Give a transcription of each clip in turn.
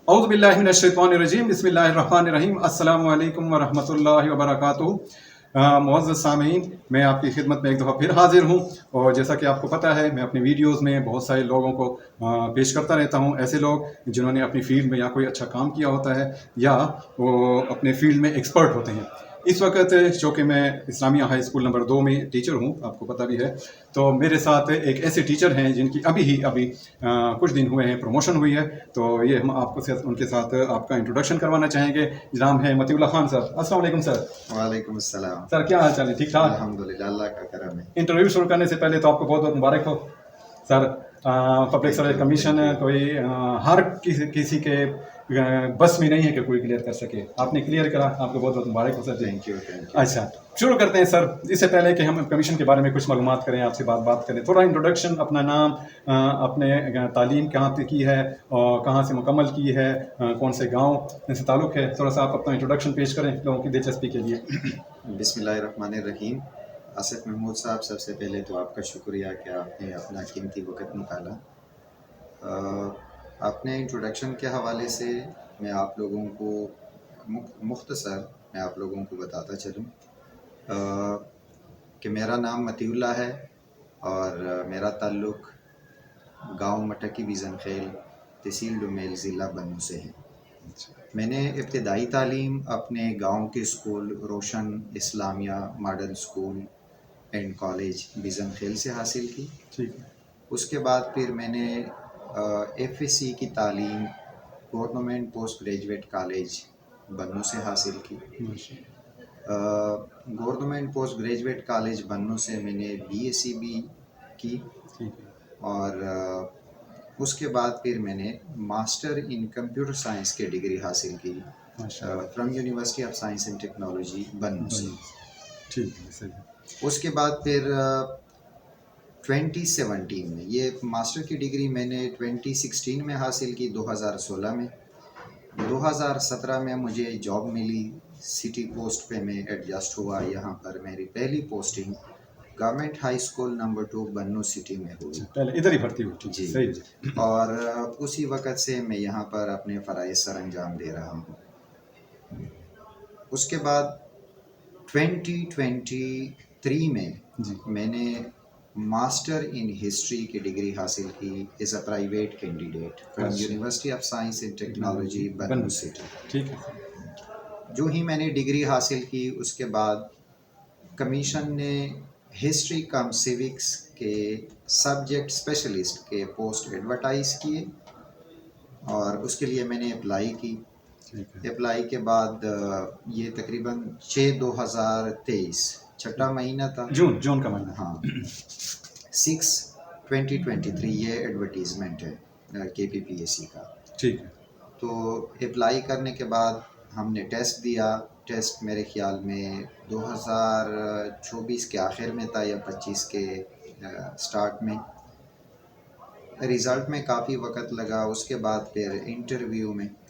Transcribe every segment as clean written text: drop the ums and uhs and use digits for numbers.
औज़ु बिल्लाहि मिनश्शैतानिर्रजीम बिस्मिल्लाहिर्रहमानिर्रहीम अस्सलामु अलैकुम व रहमतुल्लाहि व बरकातुहू। मुअज़्ज़ज़ सामीन, मैं आपकी खिदमत में एक दफ़ा फिर हाज़िर हूँ और जैसा कि आपको पता है मैं अपनी वीडियोज़ में बहुत सारे लोगों को पेश करता रहता हूँ। ऐसे लोग जिन्होंने अपनी फ़ील्ड में या कोई अच्छा काम किया होता है या वो अपने फ़ील्ड में एक्सपर्ट होते हैं। इस वक्त जो कि मैं इस्लामिया हाई स्कूल नंबर 2 में टीचर हूँ, आपको पता भी है। तो मेरे साथ एक ऐसे टीचर हैं जिनकी अभी कुछ दिन हुए हैं प्रमोशन हुई है। तो ये हम आपको उनके साथ आपका इंट्रोडक्शन करवाना चाहेंगे। नाम है मतीउल्लाह खान सर। अस्सलाम वालेकुम सर। वालेकुम अस्सलाम। सर क्या हाल चाल है? ठीक ठाक? अल्हम्दुलिल्लाह, अल्लाह का करम है। इंटरव्यू शुरू करने से पहले तो आपको बहुत बहुत मुबारक हो sir. Public thank service you, commission thank you. कोई हर किसी के बस में नहीं है कि कोई क्लियर कर सके। आपने क्लियर करा, आपको बहुत बहुत मुबारक हो सर जी। Thank you, thank you. अच्छा, शुरू करते हैं सर। इससे पहले कि हम कमीशन के बारे में कुछ मालूमात करें, आपसे बात करें, थोड़ा इंट्रोडक्शन, अपना नाम, अपने तालीम कहाँ पे की है और कहाँ से मुकम्मल की है, कौन से गाँव से ताल्लुक़ है, थोड़ा सा आप अपना इंट्रोडक्शन पेश करें लोगों की दिलचस्पी के लिए। बिस्मिल्लाहिर्रहमानिर्रहीम। आसिफ महमूद साहब, सबसे पहले तो आपका शुक्रिया कि आपने अपना कीमती वक़्त निकाला। अपने इंट्रोडक्शन के हवाले से मैं आप लोगों को मुख्तसर मैं आप लोगों को बताता चलूँ कि मेरा नाम मतीउल्लाह है और मेरा ताल्लुक़ गाँव मटकी बिज़नखेल, तहसील डुमेल, ज़िला बन्नू से है। मैंने इब्तिदाई तालीम अपने गांव के school Roshan Islamia model school and college Bizankhel से हासिल की। ठीक है। उसके बाद फिर मैंने एफएससी की तालीम गवर्नमेंट पोस्ट ग्रेजुएट कॉलेज बन्नू से हासिल की। गवर्नमेंट पोस्ट ग्रेजुएट कॉलेज बन्नू से मैंने बीएससी भी की और उसके बाद फिर मैंने मास्टर इन कंप्यूटर साइंस की डिग्री हासिल की from university of science and technology Bannu से। ठीक है, सही है। उसके बाद फिर 2017 में ये मास्टर की डिग्री मैंने 2016 में हासिल की, 2016 में। 2017 में मुझे जॉब मिली, सिटी पोस्ट पे मैं एडजस्ट हुआ। यहाँ पर मेरी पहली posting government high school number 2 बन्नू सिटी में हुई। पहले इधर ही भर्ती हुई जी। सही जी। और उसी वक़्त से मैं यहाँ पर अपने फ़राइज़ सरअंजाम दे रहा हूँ। उसके बाद 2023 में जी। मैंने मास्टर इन हिस्ट्री की डिग्री हासिल की as a private candidate from university of science and technology Bannu city. ठीक है। जो ही मैंने डिग्री हासिल की उसके बाद कमीशन ने हिस्ट्री कम सिविक्स के सब्जेक्ट स्पेशलिस्ट के पोस्ट एडवर्टाइज़ किए और उसके लिए मैंने अप्लाई की। अप्लाई के बाद ये तकरीबन 6/2023 छठा महीना था, जून का महीना। हाँ 6/2023 ये एडवर्टीज़मेंट है KPPSC का। ठीक है। तो अप्लाई करने के बाद हमने टेस्ट दिया। टेस्ट मेरे ख्याल में 2024 के आखिर में था या 25 के स्टार्ट में। रिज़ल्ट में काफ़ी वक्त लगा। उसके बाद फिर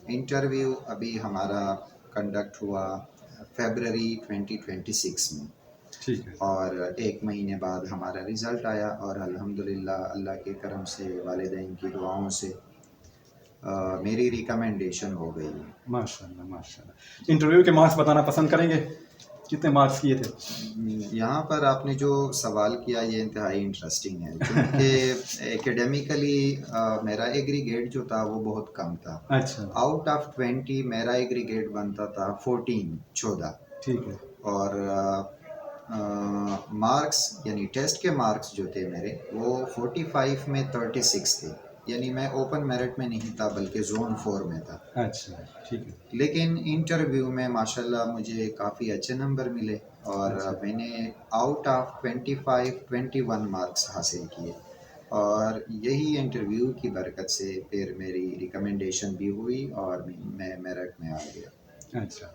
इंटरव्यू अभी हमारा कंडक्ट हुआ फरवरी 2026 में। ठीक है। और 1 महीने बाद हमारा रिज़ल्ट आया और अल्हम्दुलिल्लाह अल्लाह के करम से वालिदैन की दुआओं से मेरी रिकमेंडेशन हो गई। माशाल्लाह माशाल्लाह। इंटरव्यू के मार्क्स बताना पसंद करेंगे? कितने मार्क्स किए थे? यहाँ पर आपने जो सवाल किया ये इंतहाई इंटरेस्टिंग है क्योंकि एकेडमिकली मेरा एग्रीगेट जो था वो बहुत कम था। अच्छा। आउट ऑफ 20 मेरा एग्रीगेट बनता था 14। ठीक है। और मार्क्स यानी टेस्ट के मार्क्स जो थे मेरे वो 45 में 36 थे, यानी मैं ओपन मेरिट में नहीं था बल्कि जोन 4 में था। अच्छा, ठीक है। लेकिन इंटरव्यू में माशाल्लाह मुझे काफ़ी अच्छे नंबर मिले और मैंने आउट ऑफ 21 मार्क्स हासिल किए और यही इंटरव्यू की बरकत से फिर मेरी रिकमेंडेशन भी हुई और मैं मेरिट में आ गया। अच्छा,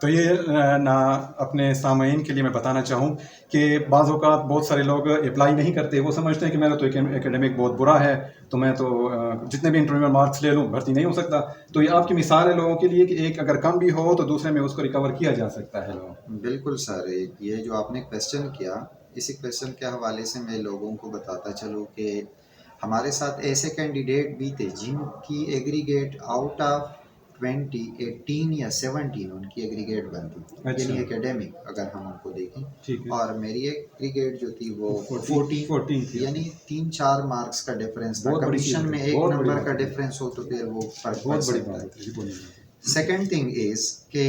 तो ये ना अपने सामाईन के लिए मैं बताना चाहूँ कि बाज़ औक़ात बहुत सारे लोग अप्लाई नहीं करते। वो समझते हैं कि मेरा तो एकेडमिक बहुत बुरा है, तो मैं तो जितने भी इंटरव्यू में मार्क्स ले लूँ भर्ती नहीं हो सकता। तो ये आपकी मिसाल है लोगों के लिए कि एक अगर कम भी हो तो दूसरे में उसको रिकवर किया जा सकता है। बिल्कुल सर, ये जो आपने क्वेश्चन किया, इसी क्वेश्चन के हवाले से मैं लोगों को बताता चलूँ कि हमारे साथ ऐसे कैंडिडेट भी थे जिनकी एग्रीगेट आउट ऑफ 2018 या 17 उनकी एग्रीगेट बनती, अच्छा। यानी एकेडमिक अगर हम उनको देखें। ठीक है। और मेरी एग्रीगेट जो थी वो 14 थी। यानी 3-4 मार्क्स का डिफरेंस था। बहुत बड़ी चीज़ कमीशन होती में है, एक बहुत बड़ी नंबर बात का होती है। डिफरेंस हो तो फिर वो फर्क पड़ बहुत बड़ी सकता बात है। होती है जी, बोलिए। सेकेंड थिंग इज कि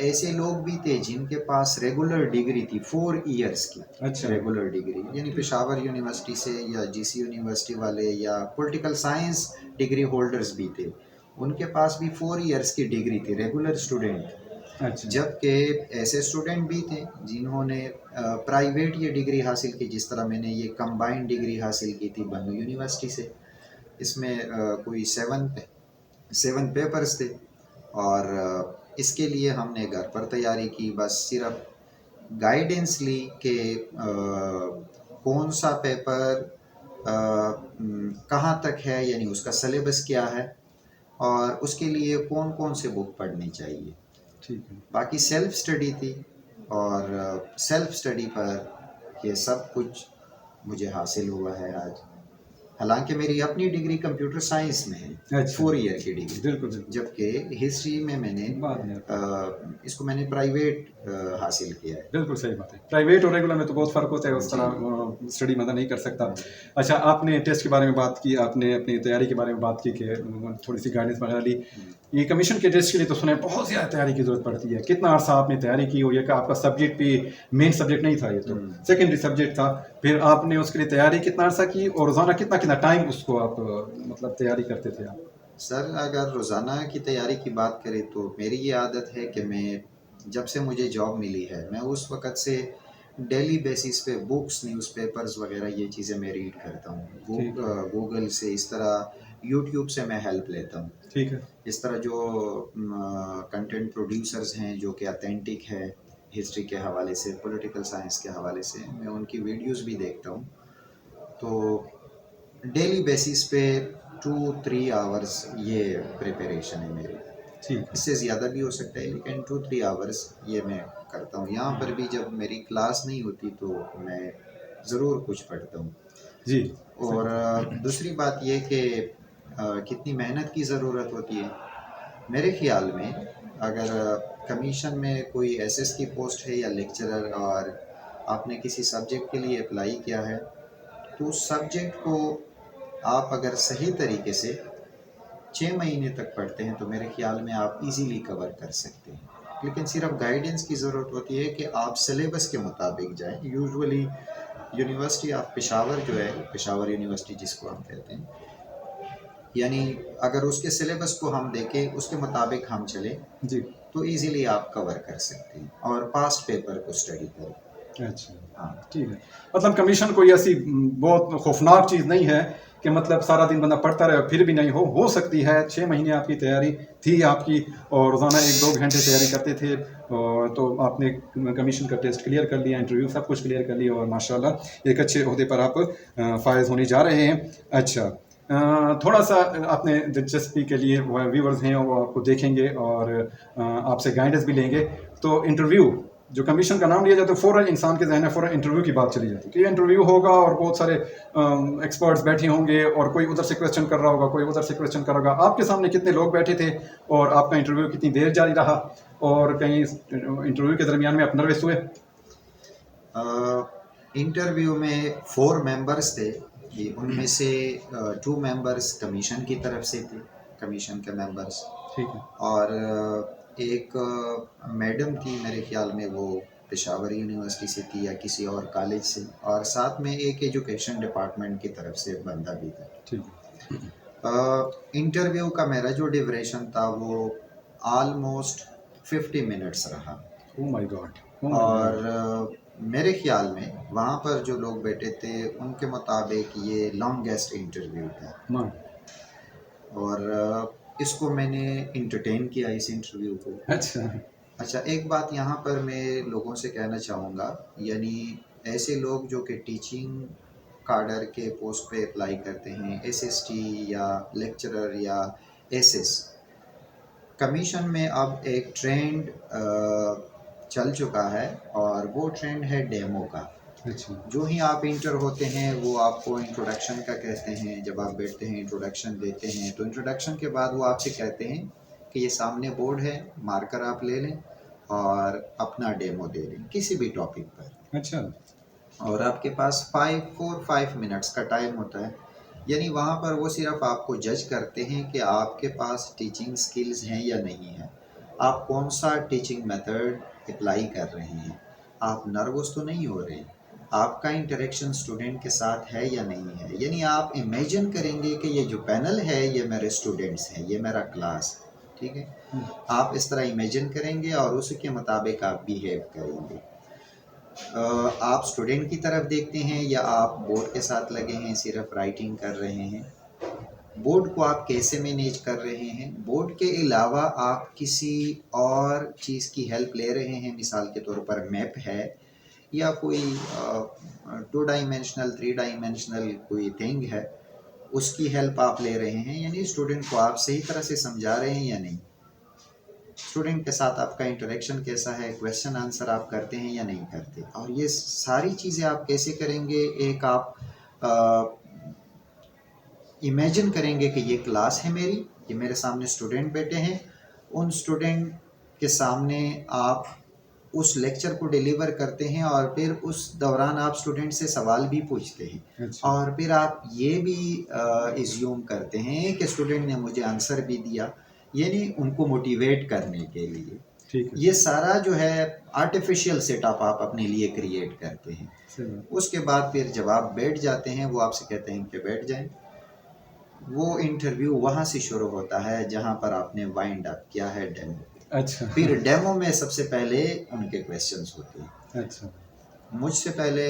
ऐसे लोग भी थे जिनके पास रेगुलर डिग्री थी 4 इयर्स की। अच्छा। रेगुलर डिग्री यानी पेशावर यूनिवर्सिटी से या जीसी यूनिवर्सिटी वाले या पॉलिटिकल साइंस डिग्री होल्डर्स भी थे, उनके पास भी 4 इयर्स की डिग्री थी, रेगुलर स्टूडेंट। अच्छा। जबकि ऐसे स्टूडेंट भी थे जिन्होंने प्राइवेट ये डिग्री हासिल की, जिस तरह मैंने ये कंबाइंड डिग्री हासिल की थी बन्नू यूनिवर्सिटी से। इसमें कोई 7 पेपर्स थे और इसके लिए हमने घर पर तैयारी की, बस सिर्फ गाइडेंस ली कि कौन सा पेपर कहाँ तक है, यानी उसका सिलेबस क्या है और उसके लिए कौन कौन से बुक पढ़नी चाहिए। ठीक है। बाकी सेल्फ स्टडी थी और सेल्फ स्टडी पर ये सब कुछ मुझे हासिल हुआ है आज। हालांकि मेरी अपनी डिग्री कंप्यूटर साइंस में है, अच्छा। 4 ईयर की डिग्री, बिल्कुल बिल्कुल। जबकि हिस्ट्री में मैंने बाद में इसको मैंने प्राइवेट हासिल किया है। बिल्कुल सही बात है। प्राइवेट और रेगुलर में तो बहुत फ़र्क होता है, उस तरह स्टडी बंदा नहीं कर सकता। अच्छा, आपने टेस्ट के बारे में बात की, आपने अपनी तैयारी के बारे में बात की कि थोड़ी-सी गाइडेंस वगैरह ली। ये कमीशन के टेस्ट के लिए तो सुना है बहुत ज़्यादा तैयारी की ज़रूरत पड़ती है। कितना अर्सा आपने तैयारी की? और ये कि आपका सब्जेक्ट भी मेन सब्जेक्ट नहीं था, ये तो सेकेंडरी सब्जेक्ट था। फिर आपने उसके लिए तैयारी कितना अर्सा की और रोज़ाना कितना-कितना टाइम उसको आप मतलब तैयारी करते थे आप? सर अगर रोज़ाना की तैयारी की बात करें तो मेरी ये आदत है कि मैं जब से मुझे जॉब मिली है मैं उस वक़्त से डेली बेसिस पे बुक्स, न्यूज़पेपर्स वगैरह ये चीज़ें मैं रीड करता हूँ। ठीक है। गूगल से, इस तरह यूट्यूब से मैं हेल्प लेता हूँ। ठीक है। इस तरह जो कंटेंट प्रोड्यूसर्स हैं जो कि ऑथेंटिक है हिस्ट्री के हवाले से, पॉलिटिकल साइंस के हवाले से, मैं उनकी वीडियोस भी देखता हूँ। तो डेली बेसिस पे 2-3 आवर्स ये प्रिपरेशन है मेरी। ठीक है। इससे ज़्यादा भी हो सकता है लेकिन 2-3 आवर्स ये मैं करता हूँ। यहाँ पर भी जब मेरी क्लास नहीं होती तो मैं ज़रूर कुछ पढ़ता हूँ। जी। और दूसरी बात ये कि कितनी मेहनत की ज़रूरत होती है। मेरे ख़्याल में अगर कमीशन में कोई एसएस की पोस्ट है या लेक्चरर और आपने किसी सब्जेक्ट के लिए अप्लाई किया है, तो उस सब्जेक्ट को आप अगर सही तरीके से 6 महीने तक पढ़ते हैं तो मेरे ख़्याल में आप इजीली कवर कर सकते हैं। लेकिन सिर्फ गाइडेंस की ज़रूरत होती है कि आप सिलेबस के मुताबिक जाएं। यूजुअली यूनिवर्सिटी ऑफ पेशावर जो है, पेशावर यूनिवर्सिटी जिसको हम कहते हैं, यानी अगर उसके सिलेबस को हम देखें, उसके मुताबिक हम चलें जी। तो इजीली आप कवर कर सकते हैं और पास्ट पेपर को स्टडी करें। अच्छा। हाँ। ठीक है। मतलब कमीशन कोई ऐसी बहुत खौफनाक चीज़ नहीं है कि मतलब सारा दिन बंदा पढ़ता रहे और फिर भी नहीं हो सकती है। 6 महीने आपकी तैयारी थी आपकी और रोज़ाना 1-2 घंटे तैयारी करते थे और तो आपने कमीशन का टेस्ट क्लियर कर लिया, इंटरव्यू सब कुछ क्लियर कर लिया और माशाल्लाह एक अच्छे ओहदे पर आप फायज़ होने जा रहे हैं। अच्छा, थोड़ा-सा आपने दिलचस्पी के लिए व्यूअर्स हैं वो आपको देखेंगे और आपसे गाइडेंस भी लेंगे। तो इंटरव्यू जो कमीशन का नाम लिया जाता है फ़ौरन इंसान के ज़हन में फ़ौरन इंटरव्यू की बात चली जाती है कि ये इंटरव्यू होगा और बहुत सारे एक्सपर्ट्स बैठे होंगे और कोई उधर से क्वेश्चन कर रहा होगा, कोई उधर से क्वेश्चन कर रहा होगा। आपके सामने कितने लोग बैठे थे और आपका इंटरव्यू कितनी देर जारी रहा और कहीं इंटरव्यू के दरमियान में आप नर्वस हुए? इंटरव्यू में 4 मेंबर्स थे, ये उनमें से 2 मेंबर्स कमीशन की तरफ से थे, कमीशन के मेंबर्स। ठीक है। और एक मैडम थी, मेरे ख्याल में वो पेशावर यूनिवर्सिटी से थी या किसी और कॉलेज से, और साथ में एक एजुकेशन डिपार्टमेंट की तरफ से बंदा भी था। ठीक है। इंटरव्यू का मेरा जो ड्यूरेशन था वो ऑलमोस्ट 50 मिनट्स रहा। Oh my God! और मेरे ख्याल में वहाँ पर जो लोग बैठे थे उनके मुताबिक ये लॉन्गेस्ट इंटरव्यू था। माँ। और इसको मैंने इंटरटेन किया, इस इंटरव्यू को। अच्छा। अच्छा, एक बात यहाँ पर मैं लोगों से कहना चाहूँगा, यानी ऐसे लोग जो कि टीचिंग काडर के पोस्ट पे अप्लाई करते हैं, एसएसटी या लेक्चरर या एसएस, कमीशन में अब एक ट्रेंड चल चुका है और वो ट्रेंड है डेमो का। अच्छा। जो ही आप इंटर होते हैं वो आपको इंट्रोडक्शन का कहते हैं। जब आप बैठते हैं इंट्रोडक्शन देते हैं तो इंट्रोडक्शन के बाद वो आपसे कहते हैं कि ये सामने बोर्ड है, मार्कर आप ले लें और अपना डेमो दे दें किसी भी टॉपिक पर। अच्छा। और आपके पास 5 मिनट्स का टाइम होता है, यानी वहाँ पर वो सिर्फ आपको जज करते हैं कि आपके पास टीचिंग स्किल्स हैं या नहीं है, आप कौन सा टीचिंग मेथड अप्लाई कर रहे हैं, आप नर्वस तो नहीं हो रहे, आपका इंटरेक्शन स्टूडेंट के साथ है या नहीं है। यानी आप इमेजिन करेंगे कि ये जो पैनल है ये मेरे स्टूडेंट्स हैं, ये मेरा क्लास है, ठीक है। आप इस तरह इमेजिन करेंगे और उसके मुताबिक आप बिहेव करेंगे। आप स्टूडेंट की तरफ देखते हैं या आप बोर्ड के साथ लगे हैं सिर्फ राइटिंग कर रहे हैं, बोर्ड को आप कैसे मैनेज कर रहे हैं, बोर्ड के अलावा आप किसी और चीज़ की हेल्प ले रहे हैं, मिसाल के तौर पर मैप है या कोई 2 डायमेंशनल 3 डायमेंशनल कोई थिंग है, उसकी हेल्प आप ले रहे हैं। यानी स्टूडेंट को आप सही तरह से समझा रहे हैं या नहीं, स्टूडेंट के साथ आपका इंटरेक्शन कैसा है, क्वेश्चन आंसर आप करते हैं या नहीं करते। और ये सारी चीज़ें आप कैसे करेंगे, एक आप इमेजिन करेंगे कि ये क्लास है मेरी, ये मेरे सामने स्टूडेंट बैठे हैं, उन स्टूडेंट के सामने आप उस लेक्चर को डिलीवर करते हैं और फिर उस दौरान आप स्टूडेंट से सवाल भी पूछते हैं। अच्छा। और फिर आप ये भी इज्यूम करते हैं कि स्टूडेंट ने मुझे आंसर भी दिया, यानी उनको मोटिवेट करने के लिए। ठीक है। ये सारा जो है आर्टिफिशियल सेटअप आप अपने लिए क्रिएट करते हैं। सही। उसके बाद फिर जब आप बैठ जाते हैं, वो आपसे कहते हैं कि बैठ जाएं, वो इंटरव्यू वहाँ से शुरू होता है जहाँ पर आपने वाइंड अप किया है डेमो। अच्छा। फिर डेमो में सबसे पहले उनके क्वेश्चंस होते हैं। अच्छा। मुझसे पहले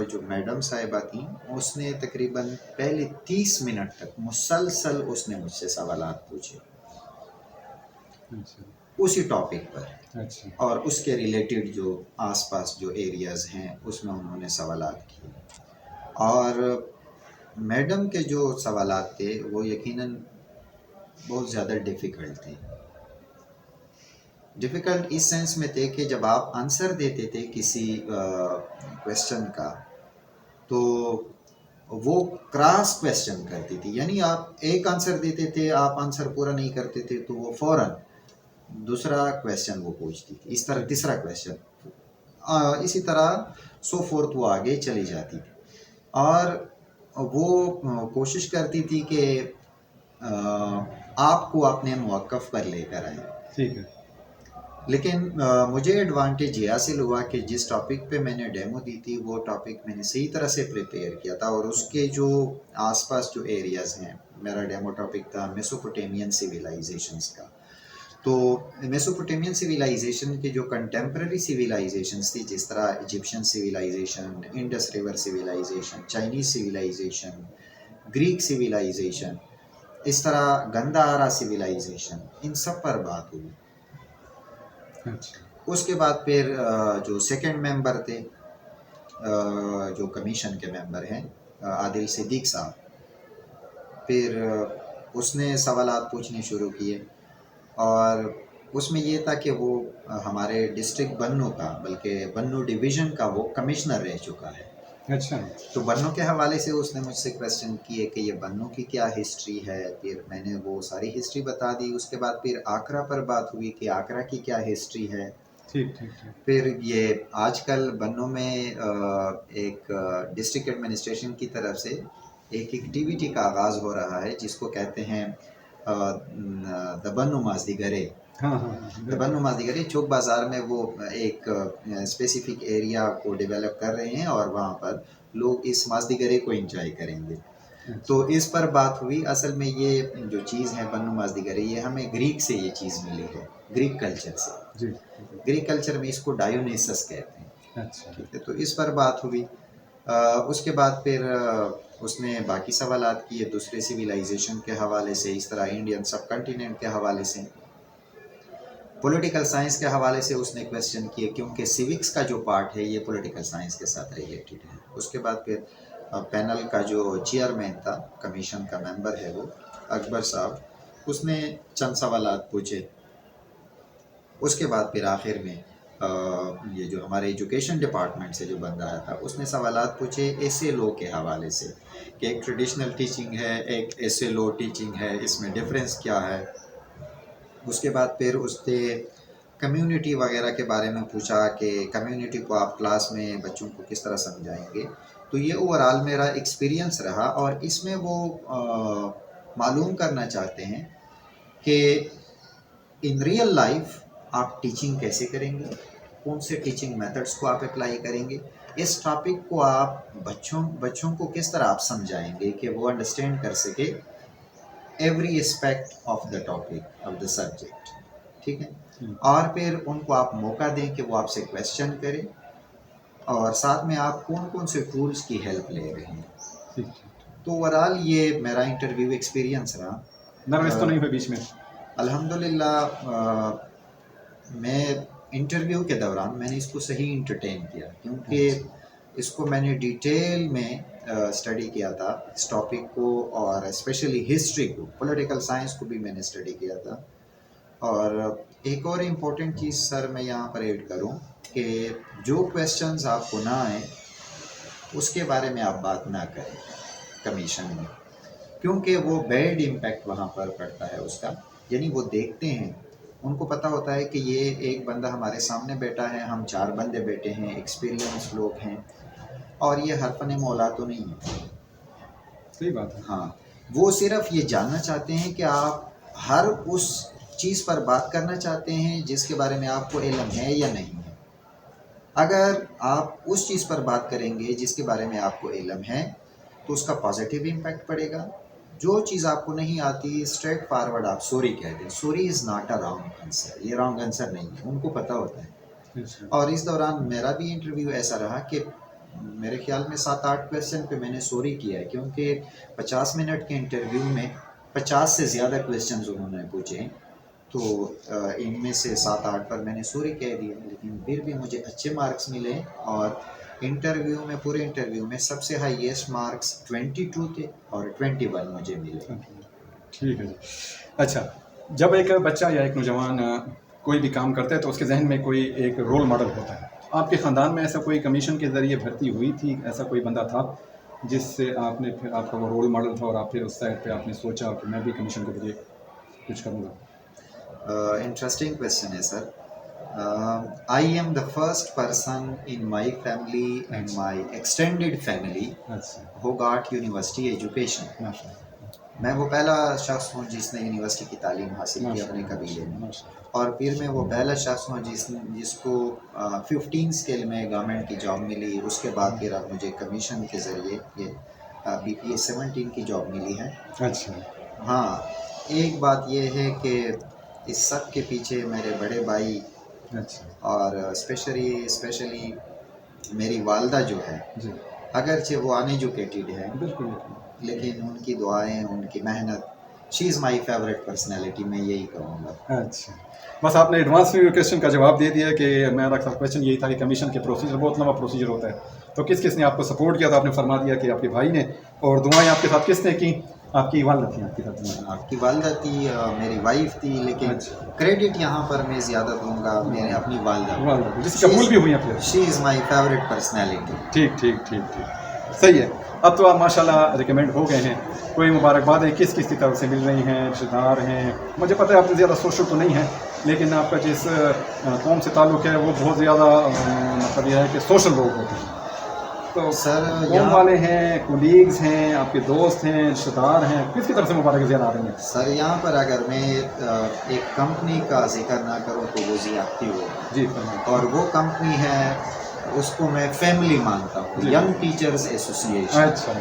जो मैडम साहिबा थी, उसने तकरीबन पहले 30 मिनट तक मुसलसल उसने मुझसे सवालात पूछे अच्छा। उसी टॉपिक पर, अच्छा। और उसके रिलेटेड जो आसपास जो एरियाज़ हैं उसमें उन्होंने सवालात किए। और मैडम के जो सवालात थे वो यकीनन बहुत ज़्यादा डिफ़िकल्ट थे। डिफ़िकल्ट इस सेंस में थे कि जब आप आंसर देते थे किसी क्वेश्चन का, तो वो क्रॉस क्वेश्चन करती थी। यानी आप एक आंसर देते थे, आप आंसर पूरा नहीं करते थे तो वो फ़ौरन दूसरा क्वेश्चन वो पूछती थी, इस तरह तीसरा क्वेश्चन, इसी तरह सो फोर्थ वो आगे चली जाती थी। और वो कोशिश करती थी कि आपको अपने मौक़िफ़ पर लेकर आए। ठीक है। लेकिन मुझे एडवांटेज ये हासिल हुआ कि जिस टॉपिक पे मैंने डेमो दी थी वो टॉपिक मैंने सही तरह से प्रिपेयर किया था, और उसके जो आसपास जो एरियाज़ हैं, मेरा डेमो टॉपिक था मेसोपोटामियन सिविलाइजेशंस का। तो मेसोपोटामियन सिविलाइजेशन के जो कंटेम्प्रेरी सिविलाइजेशंस थी, जिस तरह Egyptian civilisation, Indus river civilisation, Chinese civilisation, Greek civilisation, इस तरह गंधारा सिविलाइजेशन, इन सब पर बात हुई। अच्छा। उसके बाद फिर जो सेकंड मेंबर थे, जो कमीशन के मेंबर हैं, आदिल सिद्दीक साहब, फिर उसने सवालात पूछने शुरू किए। और उसमें ये था कि वो हमारे डिस्ट्रिक्ट बन्नू का, बल्कि बन्नू डिवीज़न का वो कमिश्नर रह चुका है। अच्छा। तो बन्नू के हवाले से उसने मुझसे क्वेश्चन किए कि ये बन्नू की क्या हिस्ट्री है। फिर मैंने वो सारी हिस्ट्री बता दी। उसके बाद फिर आगरा पर बात हुई कि आगरा की क्या हिस्ट्री है। ठीक ठीक ठीक। फिर ये आजकल बन्नू में एक डिस्ट्रिक्ट एडमिनिस्ट्रेशन की तरफ से एक एक्टिविटी का आगाज़ हो रहा है जिसको कहते हैं द बन्नू माज़दीगरे। हाँ हाँ हाँ। द बन्नू माज़दीगरे चौक बाज़ार में वो एक स्पेसिफिक एरिया को डेवलप कर रहे हैं और वहाँ पर लोग इस माज़दीगरे को एंजॉय करेंगे। तो इस पर बात हुई। असल में ये जो चीज़ है बन्नू माज़दीगरे, ये हमें ग्रीक से ये चीज़ मिली है, ग्रीक कल्चर से। जी। ग्रीक कल्चर में इसको डायोनिसस कहते हैं। अच्छा। ठीक है, तो इस पर बात हुई। उसके बाद फिर उसने बाकी सवालात किए दूसरे सिविलाइजेशन के हवाले से, इस तरह इंडियन सब कॉन्टिनेंट के हवाले से, पॉलिटिकल साइंस के हवाले से उसने क्वेश्चन किए, क्योंकि सिविक्स का जो पार्ट है ये पॉलिटिकल साइंस के साथ रिलेटेड है। उसके बाद फिर पैनल का जो चेयरमैन था, कमीशन का मेंबर है वो अकबर साहब, उसने चंद सवालात पूछे। उसके बाद फिर आखिर में ये जो हमारे एजुकेशन डिपार्टमेंट से जो बंदा आया था उसने सवालात पूछे एसे लॉ के हवाले से कि एक ट्रेडिशनल टीचिंग है, एक एसे लॉ टीचिंग है, इसमें डिफरेंस क्या है। उसके बाद फिर उससे कम्युनिटी वगैरह के बारे में पूछा कि कम्युनिटी को आप क्लास में बच्चों को किस तरह समझाएंगे। तो ये ओवरऑल मेरा एक्सपीरियंस रहा, और इसमें वो मालूम करना चाहते हैं कि इन रियल लाइफ आप टीचिंग कैसे करेंगे, कौन से टीचिंग मेथड्स को आप अप्लाई करेंगे, इस टॉपिक को आप बच्चों को किस तरह आप समझाएंगे कि वो अंडरस्टैंड कर सके every aspect of the topic of the subject. ठीक है, और फिर उनको आप मौका दें कि वो आपसे क्वेश्चन करें, और साथ में आप कौन कौन से टूल्स की हेल्प ले रहे हैं। तो ओवरऑल ये मेरा इंटरव्यू एक्सपीरियंस रहा। नर्वस तो नहीं हुए बीच में? अल्हम्दुलिल्लाह मैं इंटरव्यू के दौरान मैंने इसको सही इंटरटेन किया, क्योंकि इसको मैंने डिटेल में स्टडी किया था इस टॉपिक को, और स्पेशली हिस्ट्री को, पॉलिटिकल साइंस को भी मैंने स्टडी किया था। और एक और इम्पोर्टेंट चीज़ सर मैं यहाँ पर ऐड करूँ कि जो क्वेश्चंस आपको ना आए उसके बारे में आप बात ना करें कमीशन में, क्योंकि वो बैड इम्पैक्ट वहाँ पर पड़ता है उसका। यानी वो देखते हैं, उनको पता होता है कि ये एक बंदा हमारे सामने बैठा है, हम 4 बंदे बैठे हैं, एक्सपीरियंस लोग हैं, और ये हरफने मौला तो नहीं है। सही बात है। हाँ, वो सिर्फ ये जानना चाहते हैं कि आप हर उस चीज़ पर बात करना चाहते हैं जिसके बारे में आपको इल्म है या नहीं है। अगर आप उस चीज़ पर बात करेंगे जिसके बारे में आपको इल्म है तो उसका पॉजिटिव इम्पैक्ट पड़ेगा। जो चीज़ आपको नहीं आती स्ट्रेट फॉरवर्ड आप सॉरी कह दें। Sorry is not a wrong answer, ये रॉन्ग आंसर नहीं है, उनको पता होता है। और इस दौरान मेरा भी इंटरव्यू ऐसा रहा कि मेरे ख्याल में 7-8 क्वेश्चन पे मैंने सॉरी किया है, क्योंकि 50 मिनट के इंटरव्यू में 50 से ज़्यादा क्वेश्चन उन्होंने पूछे, तो इनमें से 7-8 पर मैंने सॉरी कह दिया, लेकिन फिर भी मुझे अच्छे मार्क्स मिले। और इंटरव्यू में, पूरे इंटरव्यू में सबसे हाईएस्ट मार्क्स 22 थे और 21 मुझे मिले। ठीक है जी। अच्छा, जब एक बच्चा या एक नौजवान कोई भी काम करता है तो उसके जहन में कोई एक रोल मॉडल होता है। आपके ख़ानदान में ऐसा कोई कमीशन के ज़रिए भर्ती हुई थी, ऐसा कोई बंदा था जिससे आपने फिर आपका वो रोल मॉडल था और आप फिर उस साइड पे आपने सोचा कि मैं भी कमीशन के ज़रिए कुछ करूँगा? Interesting question है sir. I am the first person in my family and my extended family who got university education। मैं वो पहला शख्स हूँ जिसने यूनिवर्सिटी की तालीम हासिल की अपने कबीले में, और फिर मैं वो पहला शख्स हूँ जिसको 15 स्केल में गवर्नमेंट की जॉब मिली। उसके बाद फिर अब मुझे कमीशन के ज़रिए ये BPA 17 की जॉब मिली है। अच्छा। हाँ, एक बात ये है कि इस सब के पीछे मेरे बड़े भाई, अच्छा, और स्पेशली मेरी वालदा जो है, अगरचे वो अनएजुकेटेड है, बिल्कुल, लेकिन उनकी दुआएं, उनकी मेहनत, she is my favourite personality, मैं यही कहूँगा। अच्छा। बस आपने एडवांस में क्वेश्चन का जवाब दे दिया कि मेरा क्वेश्चन यही था कि कमीशन के प्रोसीजर बहुत लंबा प्रोसीजर होता है, तो किस किस ने आपको सपोर्ट किया था? आपने फरमा दिया कि आपके भाई ने, और दुआएं आपके साथ किसने की? आपकी वालदा थी आपके साथ? आपकी वालदा थी, मेरी वाइफ थी, लेकिन क्रेडिट यहाँ पर मैं ज़्यादा दूंगा मेरे अपनी वालदा, जिसकी कबूल भी हुई हैं। She is my favourite personality. ठीक ठीक ठीक ठीक, सही है। अब तो आप माशाल्लाह रिकमेंड हो गए हैं। कोई मुबारकबाद है किस किस की तरफ से मिल रही हैं? रिश्तेदार हैं, मुझे पता है आप ज़्यादा सोशल तो नहीं है, लेकिन आपका जिस कौम से ताल्लुक़ है वो बहुत ज़्यादा मतलब यह है कि सोशल लोग होते हैं। तो सर कौम वाले हैं, कोलीग्स हैं, आपके दोस्त हैं, रिश्तेदार हैं, किसकी तरफ से मुबारक ज़्यादा आ रही हैं? सर यहाँ पर अगर मैं एक कंपनी का जिक्र ना करूँ तो वो ज़्यादती हो जी, और वो कंपनी है उसको मैं फैमिली मानता हूँ, यंग टीचर्स एसोसिएशन। अच्छा।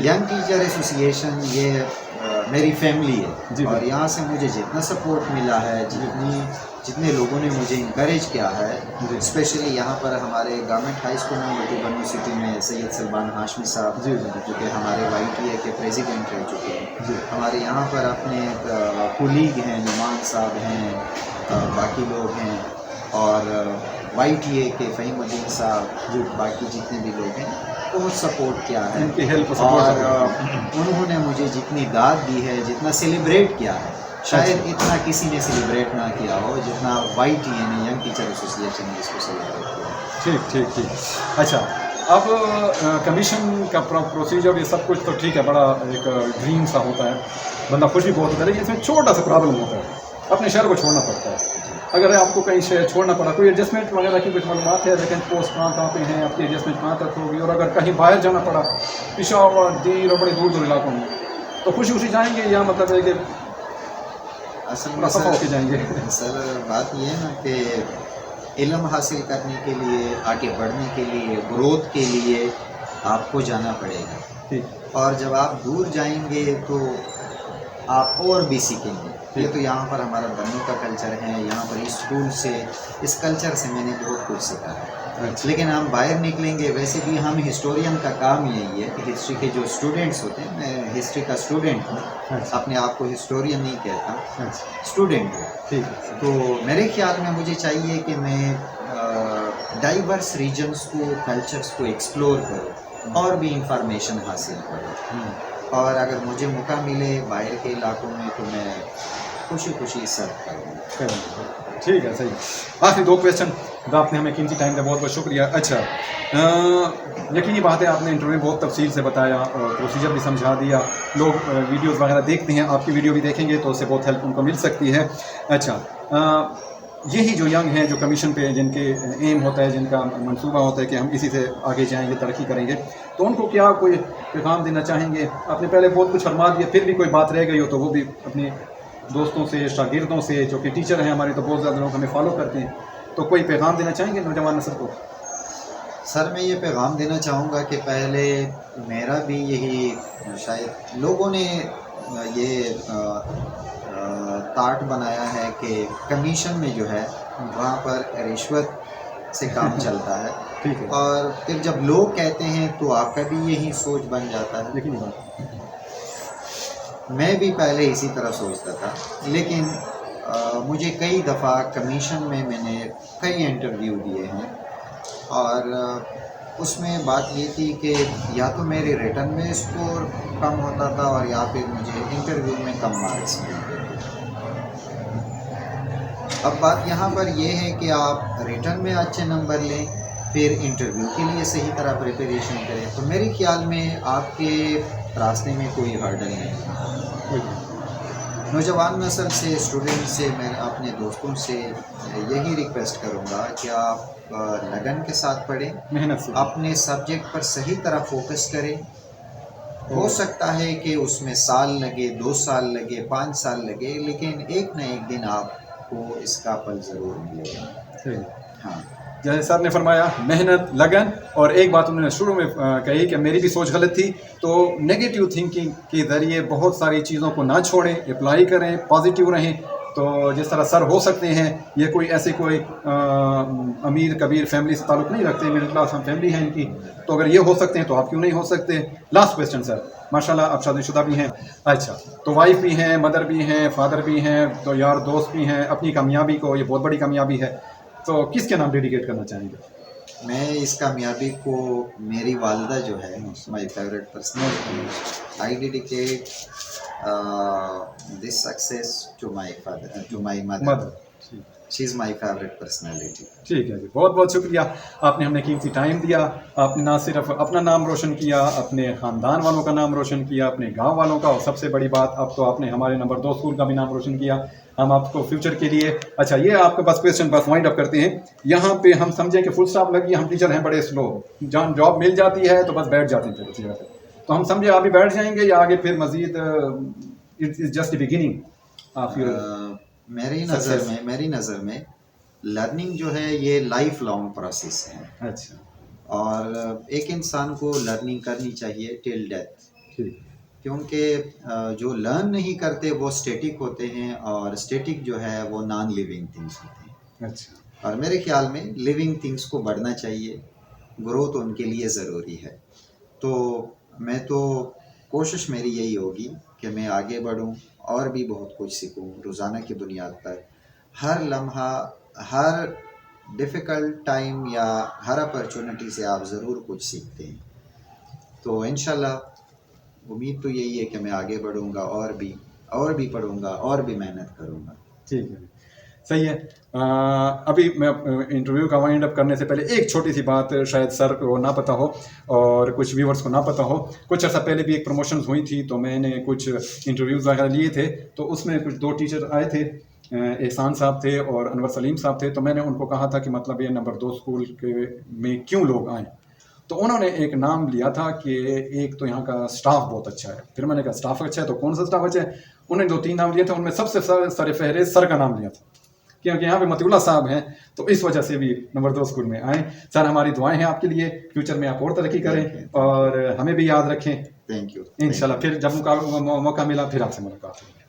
यंग टीचर एसोसिएशन ये मेरी फैमिली है, और यहाँ से मुझे जितना सपोर्ट मिला है, जितने लोगों ने मुझे इंकरेज किया है, स्पेशली यहाँ पर हमारे गवर्नमेंट हाई स्कूल में बन्नू सिटी में सैयद सलमान हाशमी साहब जो कि हमारे YTA के प्रेसिडेंट रह चुके हैं, हमारे यहाँ पर अपने कुलीग हैं, नुमान साहब हैं, बाकी लोग हैं, और YTA के फ़हीमुद्दीन साहब, बाकी जितने भी लोग हैं बहुत सपोर्ट किया है, उनकी हेल्प, और उन्होंने मुझे जितनी दाद दी है, जितना सेलिब्रेट किया है, शायद इतना किसी ने सेलिब्रेट ना किया हो जितना YTA ने, यंग टीचर एसोसिएशन ने इसको सेलिब्रेट किया। ठीक। अच्छा, अब कमीशन का प्रोसीजर ये सब कुछ तो ठीक है, बड़ा एक ड्रीम सा होता है, बंदा खुश भी बहुत होता है, लेकिन इसमें छोटा सा प्रॉब्लम होता है। अपने शहर को छोड़ना पड़ता है। अगर आपको कहीं शहर छोड़ना पड़ा, कोई एडजस्टमेंट वगैरह की कुछ मालूमात है, वैकेंट पोस्ट कहाँ पे हैं, आपकी एडजस्टमेंट कहाँ तक होगी, और अगर कहीं बाहर जाना पड़ा पिशावर, दीर और बड़े दूर दूर इलाकों में, तो खुशी खुशी जाएंगे या मतलब है कि असल थोड़ा में खफा होके जाएंगे? सर बात ये है ना कि इल्म हासिल करने के लिए, आगे बढ़ने के लिए, ग्रोथ के लिए आपको जाना पड़ेगा। ठीक। और जब आप दूर जाएंगे तो आप और भी सीखेंगे। ये तो यहाँ पर हमारा बनने का कल्चर है, यहाँ पर स्कूल से, इस कल्चर से मैंने बहुत कुछ सीखा है। अच्छा। लेकिन हम बाहर निकलेंगे, वैसे भी हम हिस्टोरियन का काम यही है कि हिस्ट्री के जो स्टूडेंट्स होते हैं, मैं हिस्ट्री का स्टूडेंट हूँ, अच्छा। अपने आप को हिस्टोरियन नहीं कहता, अच्छा। स्टूडेंट हूँ। ठीक है। तो मेरे ख्याल में मुझे चाहिए कि मैं डाइवर्स रीजन्स को, कल्चर्स को एक्सप्लोर करूँ और भी इंफॉर्मेशन हासिल करूँ। और अगर मुझे मौका मिले बाहर के इलाकों में तो मैं खुशी खुशी सर्व करूँगा। ठीक है, सही। आखिरी 2 क्वेश्चन, आपने हमें कीमती टाइम का बहुत बहुत शुक्रिया। अच्छा, यकीनी बात है आपने इंटरव्यू में बहुत तफसील से बताया और प्रोसीजर भी समझा दिया। लोग वीडियोस वगैरह देखते हैं, आपकी वीडियो भी देखेंगे तो उससे बहुत हेल्प उनको मिल सकती है। अच्छा, यही जो यंग हैं, जो कमीशन पे जिनके एम होता है, जिनका मंसूबा होता है कि हम इसी से आगे जाएंगे, तरक्की करेंगे, तो उनको क्या कोई पैगाम देना चाहेंगे? आपने पहले बहुत कुछ फरमा दिया, फिर भी कोई बात रह गई हो तो वो भी अपने दोस्तों से, शागिर्दों से, जो कि टीचर हैं हमारे, तो बहुत ज़्यादा लोग हमें फॉलो करते हैं, तो कोई पैगाम देना चाहेंगे नौजवान नस्ल को? सर मैं ये पैगाम देना चाहूँगा कि पहले मेरा भी यही, शायद लोगों ने ये ताट बनाया है कि कमीशन में जो है वहाँ पर रिश्वत से काम चलता है। ठीक है। और फिर जब लोग कहते हैं तो आपका भी यही सोच बन जाता है। यकीनी बात। मैं भी पहले इसी तरह सोचता था, लेकिन मुझे कई दफ़ा कमीशन में मैंने कई इंटरव्यू दिए हैं और उसमें बात ये थी कि या तो मेरे रिटन में स्कोर कम होता था और या फिर मुझे इंटरव्यू में कम मार्क्स मिलते थे। अब बात यहाँ पर ये है कि आप रिटन में अच्छे नंबर लें, फिर इंटरव्यू के लिए सही तरह प्रिपरेशन करें, तो मेरे ख्याल में आपके रास्ते में कोई हर्डल नहीं है। नौजवान नस्ल से, स्टूडेंट से, मैं अपने दोस्तों से यही रिक्वेस्ट करूँगा कि आप लगन के साथ पढ़ें, मेहनत से। अपने सब्जेक्ट पर सही तरह फोकस करें। हो सकता है कि उसमें साल लगे, 2 साल लगे, 5 साल लगे, लेकिन एक न एक दिन आपको इसका फल ज़रूर मिलेगा। सही। हाँ, जैसे सर ने फरमाया, मेहनत, लगन, और एक बात उन्होंने शुरू में कही कि मेरी भी सोच गलत थी, तो नेगेटिव थिंकिंग के ज़रिए बहुत सारी चीज़ों को ना छोड़ें, अप्लाई करें, पॉजिटिव रहें। तो जिस तरह सर हो सकते हैं, ये कोई ऐसे कोई अमीर कबीर फैमिली से ताल्लुक़ नहीं रखते, मिडिल क्लास हम फैमिली है इनकी, तो अगर ये हो सकते हैं तो आप क्यों नहीं हो सकते? लास्ट क्वेश्चन सर, माशाल्लाह आप शादीशुदा भी हैं। अच्छा, तो वाइफ भी हैं, मदर भी हैं, फादर भी हैं, तो यार दोस्त भी हैं, अपनी कामयाबी को, ये बहुत बड़ी कामयाबी है, तो किसके नाम डेडिकेट करना चाहेंगे? मैं इस कामयाबी को मेरी वालदा जो है, my favourite personality, I dedicate this success to my father, to my mother. She is my favourite personality. ठीक है जी, बहुत बहुत शुक्रिया, आपने हमें कीमती टाइम दिया। आपने ना सिर्फ अपना नाम रोशन किया, अपने ख़ानदान वालों का नाम रोशन किया, अपने गांव वालों का, और सबसे बड़ी बात, अब तो आपने हमारे नंबर 2 स्कूल का भी नाम रोशन किया। हम आपको फ्यूचर के लिए, अच्छा ये आपके पास क्वेश्चन बस वाइंड अप करते हैं, यहाँ पे हम समझें कि फुल स्टॉप लगी, हम टीचर हैं बड़े स्लो, जहाँ जॉब मिल जाती है तो बस बैठ जाते हैं फिर उसी जगह पे, तो हम समझे आप भी बैठ जाएंगे या आगे फिर Majeed it is just the beginning of your? मेरी नज़र में लर्निंग जो है ये लाइफ लॉन्ग प्रोसेस है। अच्छा, और एक इंसान को लर्निंग करनी चाहिए टिल डेथ, ठीक। क्योंकि जो लर्न नहीं करते वो स्टैटिक होते हैं, और स्टैटिक जो है वो नॉन लिविंग थिंग्स होते हैं। अच्छा, और मेरे ख्याल में लिविंग थिंग्स को बढ़ना चाहिए, ग्रोथ उनके लिए ज़रूरी है। तो मैं तो कोशिश मेरी यही होगी कि मैं आगे बढ़ूं और भी बहुत कुछ सीखूं रोज़ाना की बुनियाद पर। हर लम्हा, हर डिफ़िकल्ट टाइम या हर अपॉर्चुनिटी से आप ज़रूर कुछ सीखते हैं। तो इंशाल्लाह उम्मीद तो यही है कि मैं आगे बढ़ूंगा और भी पढ़ूंगा और भी मेहनत करूंगा। ठीक है, सही है। अभी मैं इंटरव्यू का वाइंड अप करने से पहले एक छोटी सी बात, शायद सर को ना पता हो और कुछ व्यूवर्स को ना पता हो, कुछ अर्सा पहले भी एक प्रमोशंस हुई थी, तो मैंने कुछ इंटरव्यूज़ वगैरह लिए थे, तो उसमें कुछ 2 टीचर आए थे, एहसान साहब थे और अनवर सलीम साहब थे, तो मैंने उनको कहा था कि मतलब ये नंबर 2 स्कूल के में क्यों लोग आएँ। तो उन्होंने एक नाम लिया था कि एक तो यहाँ का स्टाफ बहुत अच्छा है। फिर मैंने कहा स्टाफ अच्छा है तो कौन सा स्टाफ अच्छा है? उन्होंने 2-3 नाम लिए थे, उनमें सबसे सर-ए-फ़हरिस्त सर का नाम लिया था, क्योंकि यहाँ पे मतिउल्लाह साहब हैं, तो इस वजह से भी नंबर 2 स्कूल में आएँ। सर हमारी दुआएँ हैं आपके लिए, फ्यूचर में आप और तरक्की करें और हमें भी याद रखें। Thank you. इंशाल्लाह फिर जब मौका मिला फिर आपसे मुलाकात होगी।